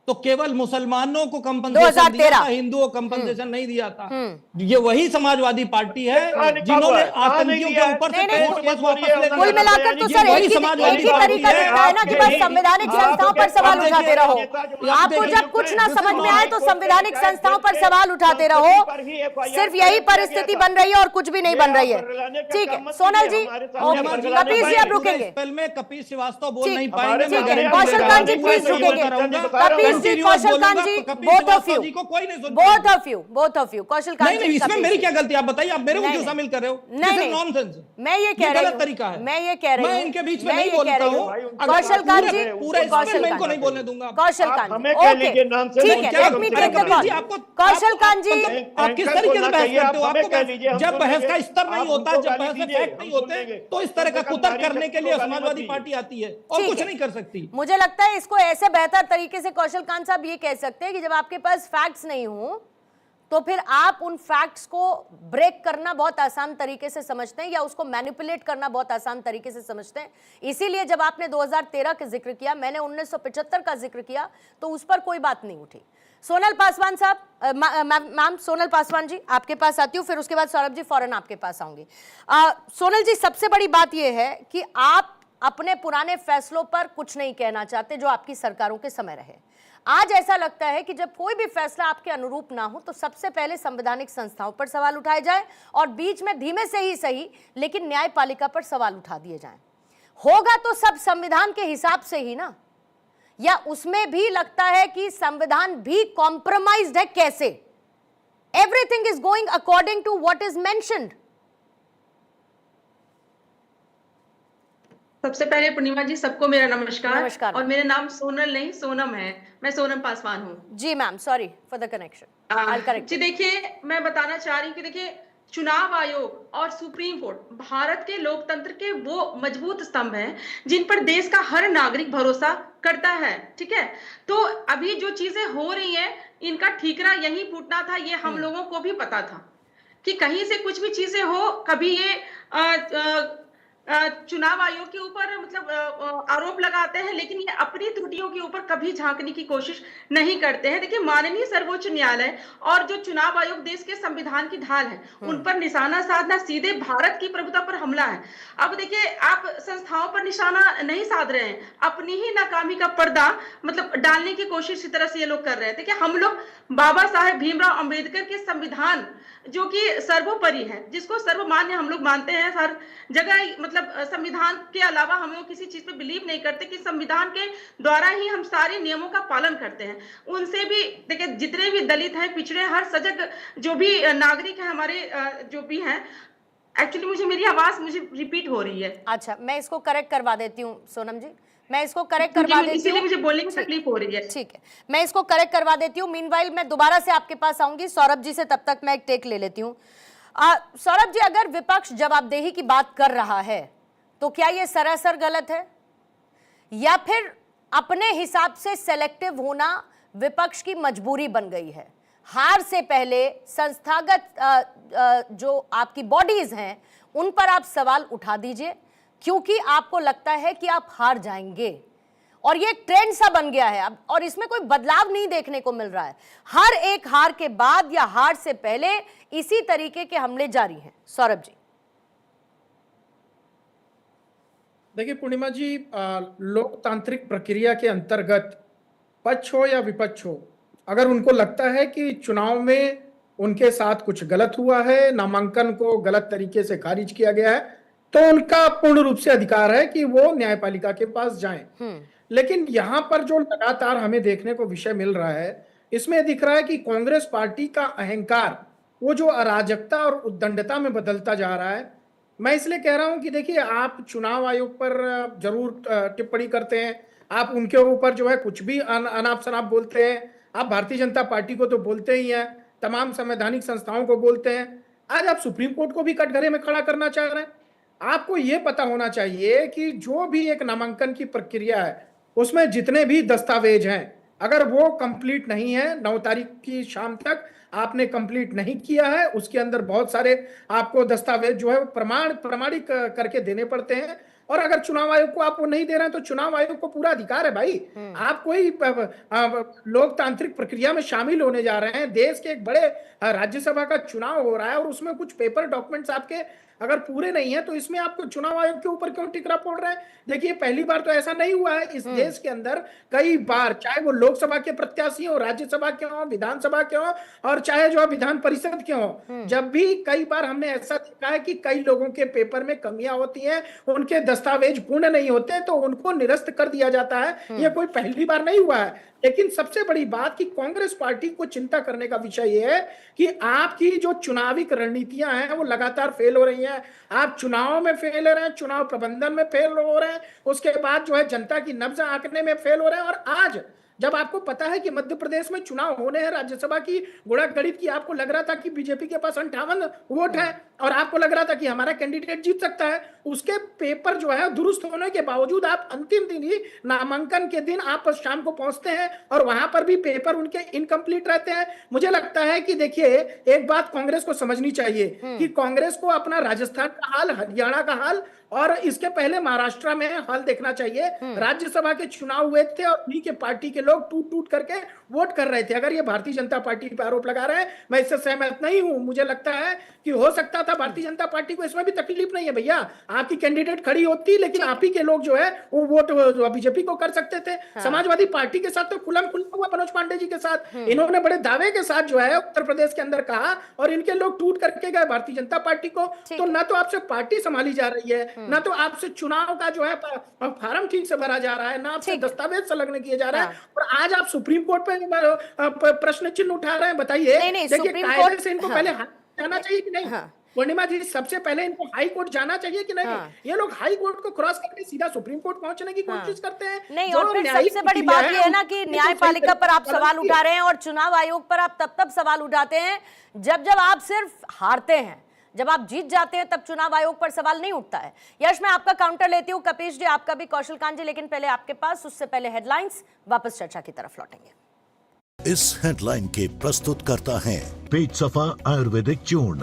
तो केवल मुसलमानों को कंपनसेशन दिया था, हिंदुओं को कंपनसेशन नहीं दिया था। ये वही समाजवादी पार्टी है जिन्होंने आतंकियों के ऊपर से केस वापस ले लिया। कुल मिलाकर तो सर एक ही तरीका दिखता है ना कि बस संवैधानिक संस्थाओं पर सवाल उठाते रहो। आपको जब कुछ ना समझ में आए तो संवैधानिक संस्थाओं पर सवाल उठाते रहो। सिर्फ यही परिस्थिति बन रही है और कुछ भी नहीं बन रही है। ठीक है सोनल जी, कपिल जी आप रुकेंगे। में कपिल श्रीवास्तव बोल नहीं पाएंगे। कौशल कांत जी प्लीज रुकेंगे। कौशल कांत जी, बोथ ऑफ यू कौशल कांत जी, इसमें मेरी क्या गलती? आप बताइए, आप मेरे को क्यों शामिल कर रहे हो? नहीं नॉनसेंस, मैं ये कह रही हूं, तरीका है। मैं ये कह रही हूं, मैं इनके बीच में नहीं बोलता हूं। कौशल कांत जी, पूरा इसमें को नहीं बोलने दूंगा। कौशल कांत जी, ओके ठीक है, let me take the call. Kaushal Kant ji, आप किस तरीके से बहस करते हो? आपको जब बहस का स्तर नहीं होता, जब बहस में फैक्ट नहीं होते, तो इस तरह का कुतर्क करने के लिए समाजवादी पार्टी आती है और कुछ नहीं कर सकती। मुझे लगता है इसको ऐसे बेहतर तरीके से कौशल कांत साहब ये कह सकते हैं कि जब आपके पास फैक्ट्स नहीं हो तो फिर आप उन फैक्ट्स को ब्रेक करना बहुत आसान तरीके से समझते हैं या उसको मैनिपुलेट करना बहुत आसान तरीके से समझते हैं। इसीलिए जब आपने 2013 का जिक्र किया, मैंने 1975 का जिक्र किया, तो उस पर कोई बात नहीं उठी। सोनल पासवान साहब, मैम सोनल पासवान जी आपके पास आती हूँ, फिर उसके बाद सौरभ जी फौरन आपके पास आऊंगी। सोनल जी, सबसे बड़ी बात यह है कि आप अपने पुराने फैसलों पर कुछ नहीं कहना चाहते जो आपकी सरकारों के समय रहे। आज ऐसा लगता है कि जब कोई भी फैसला आपके अनुरूप ना हो तो सबसे पहले संवैधानिक संस्थाओं पर सवाल उठाए जाए और बीच में धीमे से ही सही लेकिन न्यायपालिका पर सवाल उठा दिए जाएं। होगा तो सब संविधान के हिसाब से ही ना, या उसमें भी लगता है कि संविधान भी कॉम्प्रोमाइज्ड है? कैसे? Everything is going according to what is mentioned. सबसे पहले पूर्णिमा जी, सबको मेरा नमस्कार। नमस्कार। और मेरा नाम सोनल नहीं सोनम है, मैं सोनम पासवान हूँ। जी ma'am, sorry for the connection. जी देखिए, मैं बताना चाह रही हूँ कि देखिए, चुनाव आयोग और सुप्रीम कोर्ट भारत के लोकतंत्र के वो मजबूत स्तंभ हैं जिन पर देश का हर नागरिक भरोसा करता है। ठीक है, तो अभी जो चीजें हो रही हैं, इनका ठीकरा यहीं फूटना था। ये हम लोगों को भी पता था कि कहीं से कुछ भी चीजें हो, कभी ये चुनाव आयोग के ऊपर मतलब आरोप लगाते हैं, लेकिन ये अपनी त्रुटियों के ऊपर कभी झांकने की कोशिश नहीं करते हैं। देखिए, माननीय सर्वोच्च न्यायालय और जो चुनाव आयोग देश के संविधान की ढाल है, उन पर निशाना साधना सीधे भारत की प्रभुता पर हमला है। अब देखिए, आप संस्थाओं पर निशाना नहीं साध रहे हैं, अपनी ही नाकामी का पर्दा मतलब डालने की कोशिश इस तरह से ये लोग कर रहे हैं। देखिए, हम लोग बाबा साहेब भीमराव अंबेडकर के संविधान जो कि सर्वोपरि है, जिसको सर्वमान्य हम लोग मानते हैं, हर जगह मतलब संविधान के अलावा हम लोग किसी चीज पे बिलीव नहीं करते कि संविधान के द्वारा ही हम सारे नियमों का पालन करते हैं। उनसे भी देखिए, जितने भी दलित हैं, पिछड़े, हर सजग जो भी नागरिक है हमारे जो भी हैं। एक्चुअली मुझे मेरी आवाज रिपीट हो रही है। अच्छा, मैं इसको करेक्ट करवा देती हूँ सोनम जी, मैं इसको करेक्ट करवा देती हूँ, इसीलिए मुझे बोलने में तकलीफ हो रही है। ठीक है, मैं इसको करेक्ट करवा देती हूँ। मीनवाइल मैं दोबारा से आपके पास आऊंगी सौरभ जी से, तब तक मैं एक टेक ले लेती हूँ। सौरभ जी, अगर विपक्ष जवाबदेही की बात कर रहा है तो क्या ये सरासर गलत है, या फिर अपने हिसाब से सेलेक्टिव होना विपक्ष की मजबूरी बन गई है? हार से पहले संस्थागत जो आपकी बॉडीज हैं उन पर आप सवाल उठा दीजिए, क्योंकि आपको लगता है कि आप हार जाएंगे, और ये ट्रेंड सा बन गया है अब, और इसमें कोई बदलाव नहीं देखने को मिल रहा है। हर एक हार के बाद या हार से पहले इसी तरीके के हमले जारी हैं। सौरभ जी। देखिए पूर्णिमा जी, लोकतांत्रिक प्रक्रिया के अंतर्गत पक्ष हो या विपक्ष हो, अगर उनको लगता है कि चुनाव में उनके साथ कुछ गलत हुआ है, नामांकन को गलत तरीके से खारिज किया गया है, तो उनका पूर्ण रूप से अधिकार है कि वो न्यायपालिका के पास जाएं। लेकिन यहां पर जो लगातार हमें देखने को विषय मिल रहा है, इसमें दिख रहा है कि कांग्रेस पार्टी का अहंकार वो जो अराजकता और उद्दंडता में बदलता जा रहा है। मैं इसलिए कह रहा हूं कि देखिए, आप चुनाव आयोग पर जरूर टिप्पणी करते हैं, आप उनके ऊपर जो है कुछ भी अनाप शनाप बोलते हैं, आप भारतीय जनता पार्टी को तो बोलते ही हैं, तमाम संवैधानिक संस्थाओं को बोलते हैं, आज आप सुप्रीम कोर्ट को भी कटघरे में खड़ा करना चाह रहे हैं। आपको यह पता होना चाहिए कि जो भी एक नामांकन की प्रक्रिया है उसमें जितने भी दस्तावेज हैं, अगर वो कंप्लीट नहीं है, 9 तारीख की शाम तक आपने कंप्लीट नहीं किया है, उसके अंदर बहुत सारे आपको दस्तावेज जो है प्रमाणित करके देने पड़ते हैं, और अगर चुनाव आयोग को आप वो नहीं दे रहे हैं तो चुनाव आयोग को पूरा अधिकार है भाई। आप कोई लोकतांत्रिक प्रक्रिया में शामिल होने जा रहे हैं, देश के एक बड़े राज्यसभा का चुनाव हो रहा है और उसमें कुछ पेपर डॉक्यूमेंट्स आपके अगर पूरे नहीं है तो इसमें आपको चुनाव आयोग के ऊपर क्यों टिकरा पड़ रहा है? देखिए पहली बार तो ऐसा नहीं हुआ है इस देश के अंदर, कई बार, चाहे वो लोकसभा के प्रत्याशी हो, राज्यसभा के हो, विधानसभा के हो, और चाहे जो विधान परिषद के हो, जब भी कई बार हमने ऐसा देखा है कि कई लोगों के पेपर में कमियां होती हैं, उनके दस्तावेज पूर्ण नहीं होते तो उनको निरस्त कर दिया जाता है। यह कोई पहली बार नहीं हुआ है। लेकिन सबसे बड़ी बात कि कांग्रेस पार्टी को चिंता करने का विषय यह है कि आपकी जो चुनावी रणनीतियां हैं वो लगातार फेल हो रही हैं। आप चुनाव में फेल हो रहे हैं, चुनाव प्रबंधन में फेल हो रहे हैं, उसके बाद जो है जनता की नब्ज आंकने में फेल हो रहे हैं। और आज जब आपको पता है कि मध्य प्रदेश में चुनाव होने हैं राज्यसभा की गुणा गणित की, आपको लग रहा था कि बीजेपी के पास 58 वोट है और आपको लग रहा था कि हमारा कैंडिडेट जीत सकता है, उसके पेपर जो है दुरुस्त होने के बावजूद आप अंतिम दिन ही, नामांकन के दिन आप शाम को पहुंचते हैं और वहां पर भी पेपर उनके इनकम्प्लीट रहते हैं। मुझे लगता है कि देखिए एक बात कांग्रेस को समझनी चाहिए कि कांग्रेस को अपना राजस्थान का हाल, हरियाणा का हाल और इसके पहले महाराष्ट्र में हाल देखना चाहिए। राज्यसभा के चुनाव हुए थे और उन्हीं के पार्टी के लोग टूट टूट करके वोट कर रहे थे। अगर ये भारतीय जनता पार्टी पर आरोप लगा रहे हैं, मैं इससे सहमत नहीं हूं। मुझे लगता है कि हो सकता था भारतीय जनता पार्टी को इसमें भी तकलीफ नहीं है भैया, आपकी कैंडिडेट खड़ी होती लेकिन आप ही के लोग जो है वो वोट बीजेपी को कर सकते थे। समाजवादी पार्टी के साथ तो खुलम खुला हुआ मनोज पांडे जी के साथ इन्होंने बड़े दावे के साथ जो है उत्तर प्रदेश के अंदर कहा और इनके लोग टूट करके गए भारतीय जनता पार्टी को। तो ना तो आपसे पार्टी संभाली जा रही है, ना तो आपसे चुनाव का जो है फार्म ठीक से भरा जा रहा है, ना आपसे दस्तावेज संलग्न किए जा रहे हैं। और आज आप सुप्रीम कोर्ट पे प्रश्न चिन्ह उठा रहे हैं। बताइए, देखिए कायदे से इनको पहले जाना चाहिए कि नहीं? पूर्णिमा जी, सबसे पहले इनको हाई कोर्ट जाना चाहिए कि नहीं? ये लोग हाई कोर्ट को क्रॉस करके सीधा सुप्रीम कोर्ट पहुंचने की कोशिश करते हैं। नहीं, और फिर सबसे बड़ी बात ये है ना कि न्यायपालिका पर आप सवाल उठा रहे हैं और चुनाव आयोग पर आप तब सवाल उठाते हैं जब आप सिर्फ हारते हैं। जब आप जीत जाते हैं तब चुनाव आयोग पर सवाल नहीं उठता है। यश, मैं आपका काउंटर लेती हूं, कपीश जी आपका भी, कौशल कांत जी, लेकिन पहले आपके पास, उससे पहले हेडलाइंस, वापस चर्चा की तरफ लौटेंगे। इस हेडलाइन के प्रस्तुत करता है पेट सफा आयुर्वेदिक चूर्ण।